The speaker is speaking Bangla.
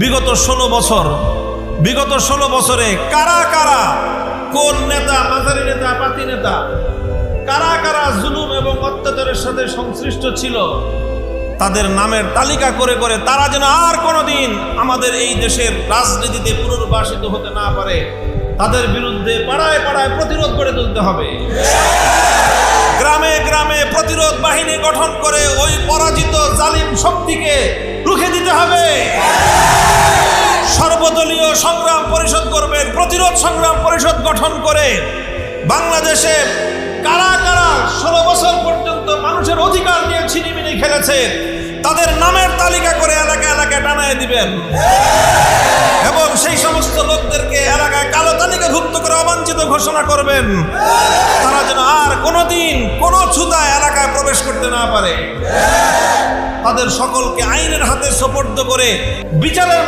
বিগত 16 বছরে কারা কারা, কোন নেতা, মাঝারি নেতা, পাতি নেতা, কারা কারা জুলুম এবং অত্যাচারের সাথে সংশ্লিষ্ট ছিল, তাদের নামের তালিকা করে করে তারা যেন আর কোনোদিন আমাদের এই দেশের রাজনীতিতে পুনর্বাসিত হতে না পারে, তাদের বিরুদ্ধে পাড়ায় পাড়ায় প্রতিরোধ গড়ে তুলতে হবে। গ্রামে গ্রামে প্রতিরোধ বাহিনী গঠন করে ওই পরাজিত জালিম শক্তিকে রুখে দিতে হবে। সর্বদলীয় সংগ্রাম পরিষদ করবেন, প্রতিরোধ সংগ্রাম পরিষদ গঠন করে বাংলাদেশে কারা কারা 16 বছর পর্যন্ত মানুষের অধিকার নিয়ে ছিনিমিনি খেলেছে তাদের নামের তালিকা করে এলাকায় এলাকায় টানায় দিবেন এবং সেই সমস্ত লোকদেরকে এলাকায় কালো তালিকাভুক্ত করে অবাঞ্ছিত ঘোষণা করবেন। তারা যেন আর কোনোদিন কোনো ছুতা এলাকায় প্রবেশ করতে না পারে। তাদের সকলকে আইনের হাতে সোপর্দ করে বিচারের